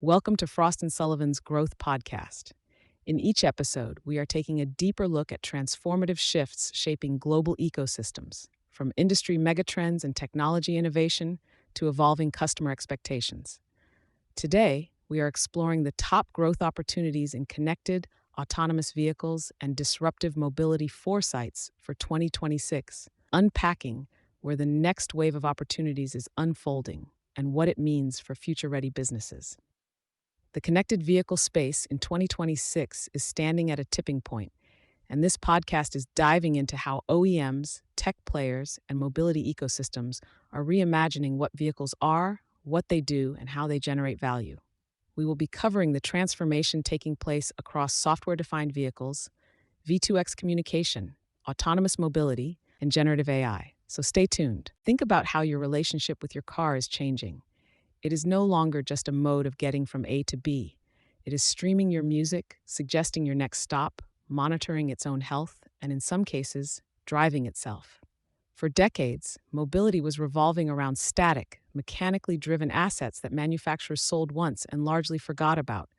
Welcome to Frost and Sullivan's Growth Podcast. In each episode, we are taking a deeper look at transformative shifts shaping global ecosystems, from industry megatrends and technology innovation to evolving customer expectations. Today, we are exploring the top growth opportunities in connected, autonomous vehicles and disruptive mobility foresights for 2026, unpacking where the next wave of opportunities is unfolding and what it means for future-ready businesses. The connected vehicle space in 2026 is standing at a tipping point, and this podcast is diving into how OEMs, tech players, and mobility ecosystems are reimagining what vehicles are, what they do, and how they generate value. We will be covering the transformation taking place across software-defined vehicles, V2X communication, autonomous mobility, and generative AI. So stay tuned. Think about how your relationship with your car is changing. It is no longer just a mode of getting from A to B. It is streaming your music, suggesting your next stop, monitoring its own health, and in some cases, driving itself. For decades, mobility was revolving around static, mechanically driven assets that manufacturers sold once and largely forgot about.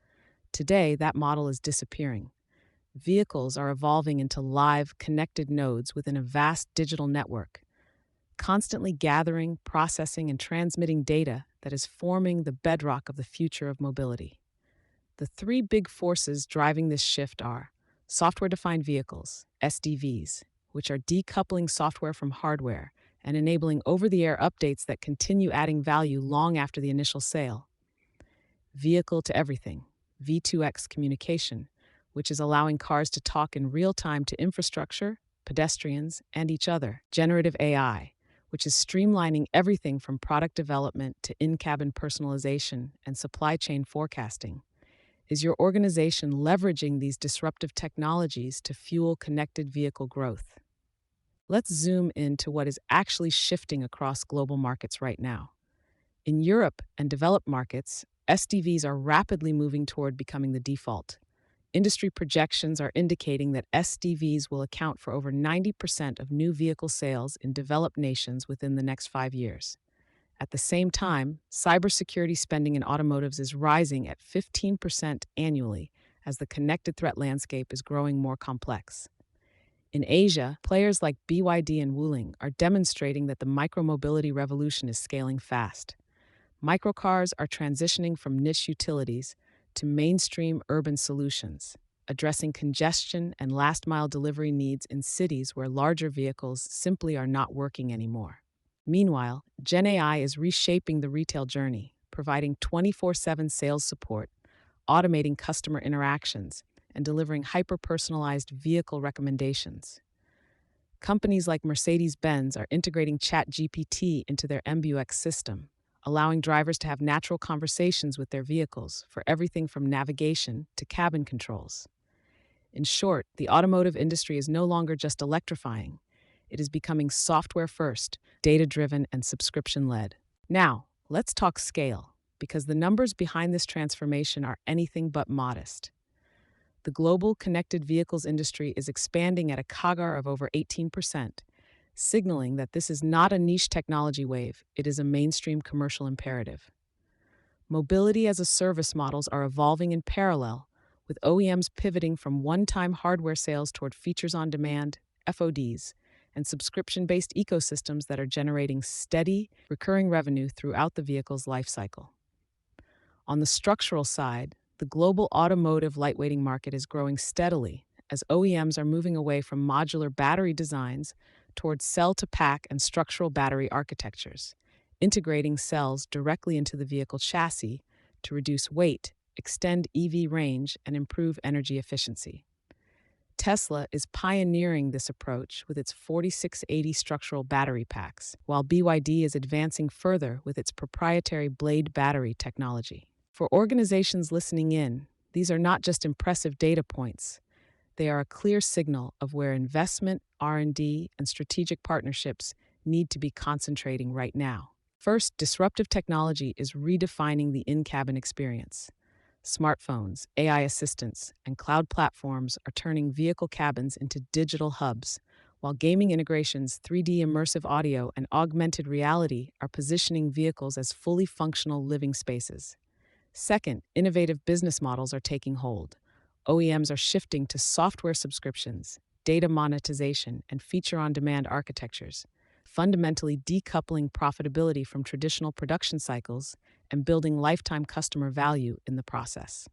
Today, that model is disappearing. Vehicles are evolving into live, connected nodes within a vast digital network, constantly gathering, processing, and transmitting data that is forming the bedrock of the future of mobility. The three big forces driving this shift are software-defined vehicles, SDVs, which are decoupling software from hardware and enabling over-the-air updates that continue adding value long after the initial sale. Vehicle-to-everything, V2X communication, which is allowing cars to talk in real time to infrastructure, pedestrians, and each other. Generative AI, which is streamlining everything from product development to in-cabin personalization and supply chain forecasting. Is your organization leveraging these disruptive technologies to fuel connected vehicle growth? Let's zoom into what is actually shifting across global markets right now. In Europe and developed markets, SDVs are rapidly moving toward becoming the default. Industry projections are indicating that SDVs will account for over 90% of new vehicle sales in developed nations within the next 5 years. At the same time, cybersecurity spending in automotives is rising at 15% annually as the connected threat landscape is growing more complex. In Asia, players like BYD and Wuling are demonstrating that the micromobility revolution is scaling fast. Microcars are transitioning from niche utilities to mainstream urban solutions, addressing congestion and last-mile delivery needs in cities where larger vehicles simply are not working anymore. Meanwhile, Gen AI is reshaping the retail journey, providing 24/7 sales support, automating customer interactions, and delivering hyper-personalized vehicle recommendations. Companies like Mercedes-Benz are integrating ChatGPT into their MBUX system, allowing drivers to have natural conversations with their vehicles for everything from navigation to cabin controls. In short, the automotive industry is no longer just electrifying. It is becoming software-first, data-driven, and subscription-led. Now, let's talk scale, because the numbers behind this transformation are anything but modest. The global connected vehicles industry is expanding at a CAGR of over 18%, signaling that this is not a niche technology wave, it is a mainstream commercial imperative. Mobility as a service models are evolving in parallel, with OEMs pivoting from one-time hardware sales toward features on demand, FODs, and subscription-based ecosystems that are generating steady, recurring revenue throughout the vehicle's lifecycle. On the structural side, the global automotive lightweighting market is growing steadily as OEMs are moving away from modular battery designs towards cell-to-pack and structural battery architectures, integrating cells directly into the vehicle chassis to reduce weight, extend EV range, and improve energy efficiency. Tesla is pioneering this approach with its 4680 structural battery packs, while BYD is advancing further with its proprietary blade battery technology. For organizations listening in, these are not just impressive data points. They are a clear signal of where investment, R&D, and strategic partnerships need to be concentrating right now. First, disruptive technology is redefining the in-cabin experience. Smartphones, AI assistants, and cloud platforms are turning vehicle cabins into digital hubs, while gaming integrations, 3D immersive audio, and augmented reality are positioning vehicles as fully functional living spaces. Second, innovative business models are taking hold. OEMs are shifting to software subscriptions, data monetization, and feature on demand architectures, fundamentally decoupling profitability from traditional production cycles and building lifetime customer value in the process.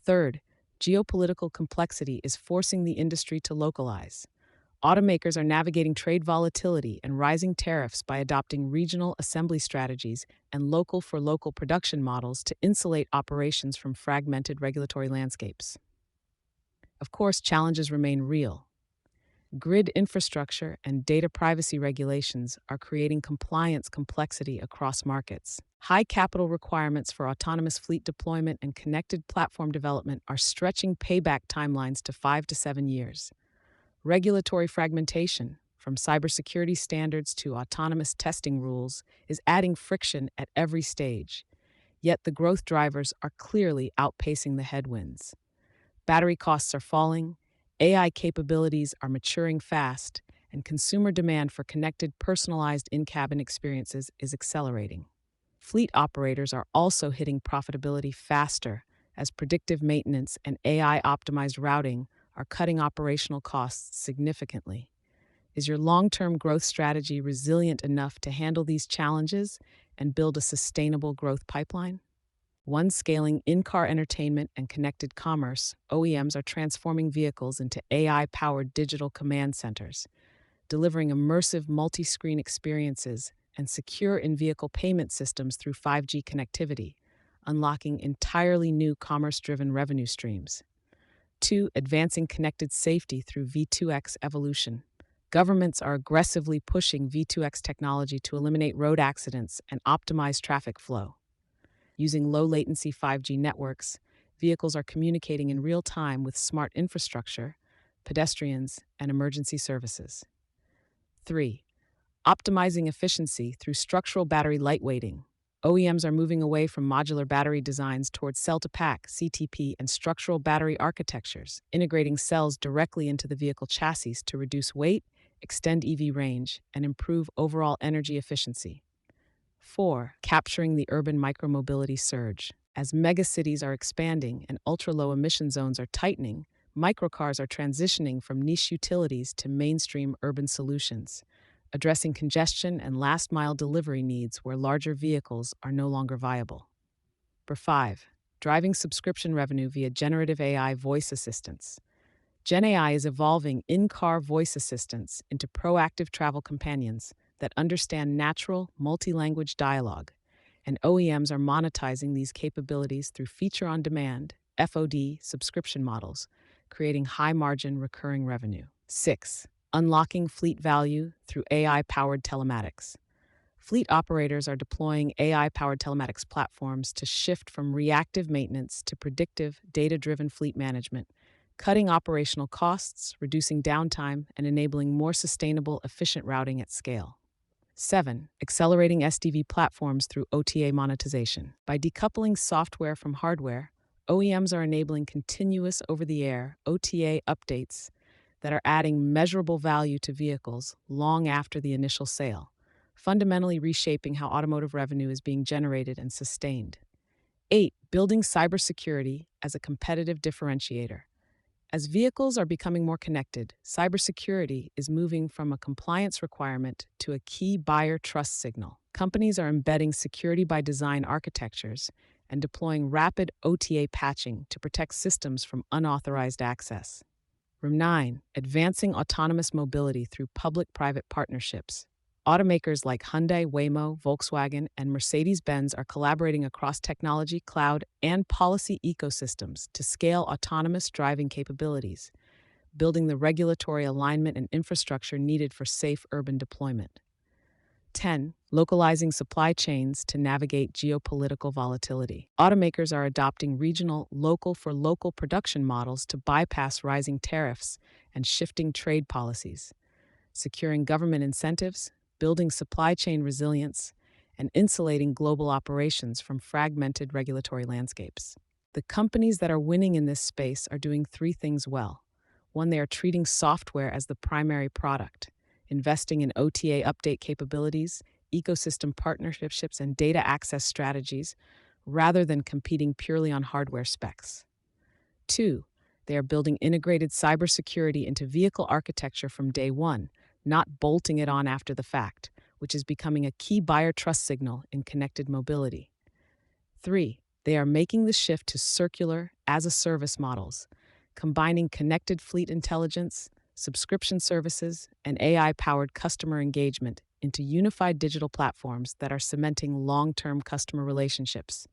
Third, geopolitical complexity is forcing the industry to localize. Automakers are navigating trade volatility and rising tariffs by adopting regional assembly strategies and local for local production models to insulate operations from fragmented regulatory landscapes. Of course, challenges remain real. Grid infrastructure and data privacy regulations are creating compliance complexity across markets. High capital requirements for autonomous fleet deployment and connected platform development are stretching payback timelines to 5 to 7 years. Regulatory fragmentation, from cybersecurity standards to autonomous testing rules, is adding friction at every stage. Yet the growth drivers are clearly outpacing the headwinds. Battery costs are falling, AI capabilities are maturing fast, and consumer demand for connected, personalized in cabin experiences is accelerating. Fleet operators are also hitting profitability faster as predictive maintenance and AI optimized routing are cutting operational costs significantly. Is your long term growth strategy resilient enough to handle these challenges and build a sustainable growth pipeline? One scaling in car entertainment and connected commerce, OEMs are transforming vehicles into AI powered digital command centers, delivering immersive multi screen experiences and secure in vehicle payment systems through 5G connectivity, unlocking entirely new commerce driven revenue streams. 2. Advancing connected safety through V2X evolution. Governments are aggressively pushing V2X technology to eliminate road accidents and optimize traffic flow. Using low latency 5G networks, vehicles are communicating in real time with smart infrastructure, pedestrians, and emergency services. 3. Optimizing efficiency through structural battery lightweighting. OEMs are moving away from modular battery designs towards cell-to-pack (CTP) and structural battery architectures, integrating cells directly into the vehicle chassis to reduce weight, extend EV range, and improve overall energy efficiency. 4. Capturing the urban micromobility surge. As megacities are expanding and ultra-low emission zones are tightening, microcars are transitioning from niche utilities to mainstream urban solutions, addressing congestion and last-mile delivery needs where larger vehicles are no longer viable. 5. Driving subscription revenue via generative AI voice assistants. Gen AI is evolving in-car voice assistants into proactive travel companions that understand natural, multi-language dialogue, and OEMs are monetizing these capabilities through feature-on-demand (FOD) subscription models, creating high-margin recurring revenue. 6. Unlocking fleet value through AI-powered telematics. Fleet operators are deploying AI-powered telematics platforms to shift from reactive maintenance to predictive, data-driven fleet management, cutting operational costs, reducing downtime, and enabling more sustainable, efficient routing at scale. 7. Accelerating SDV platforms through OTA monetization. By decoupling software from hardware, OEMs are enabling continuous over-the-air OTA updates that are adding measurable value to vehicles long after the initial sale, fundamentally reshaping how automotive revenue is being generated and sustained. 8. Building cybersecurity as a competitive differentiator. As vehicles are becoming more connected, cybersecurity is moving from a compliance requirement to a key buyer trust signal. Companies are embedding security by design architectures and deploying rapid OTA patching to protect systems from unauthorized access. 9. Advancing autonomous mobility through public-private partnerships. Automakers like Hyundai, Waymo, Volkswagen, and Mercedes-Benz are collaborating across technology, cloud, and policy ecosystems to scale autonomous driving capabilities, building the regulatory alignment and infrastructure needed for safe urban deployment. 10. Localizing supply chains to navigate geopolitical volatility. Automakers are adopting regional, local-for-local production models to bypass rising tariffs and shifting trade policies, securing government incentives, building supply chain resilience, and insulating global operations from fragmented regulatory landscapes. The companies that are winning in this space are doing 3 things well. 1. They are treating software as the primary product, investing in OTA update capabilities, ecosystem partnerships, and data access strategies, rather than competing purely on hardware specs. 2. They are building integrated cybersecurity into vehicle architecture from day one, not bolting it on after the fact, which is becoming a key buyer trust signal in connected mobility. 3. They are making the shift to circular as a service models, combining connected fleet intelligence, subscription services, and AI powered customer engagement into unified digital platforms that are cementing long term customer relationships.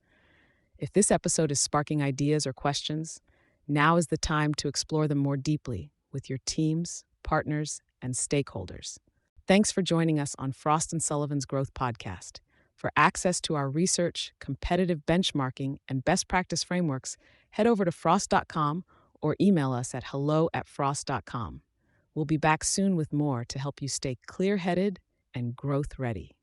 If this episode is sparking ideas or questions, now is the time to explore them more deeply with your teams, partners, and stakeholders. Thanks for joining us on Frost and Sullivan's Growth Podcast. For access to our research, competitive benchmarking, and best practice frameworks, head over to frost.com or email us at hello@frost.com. We'll be back soon with more to help you stay clear-headed and growth ready.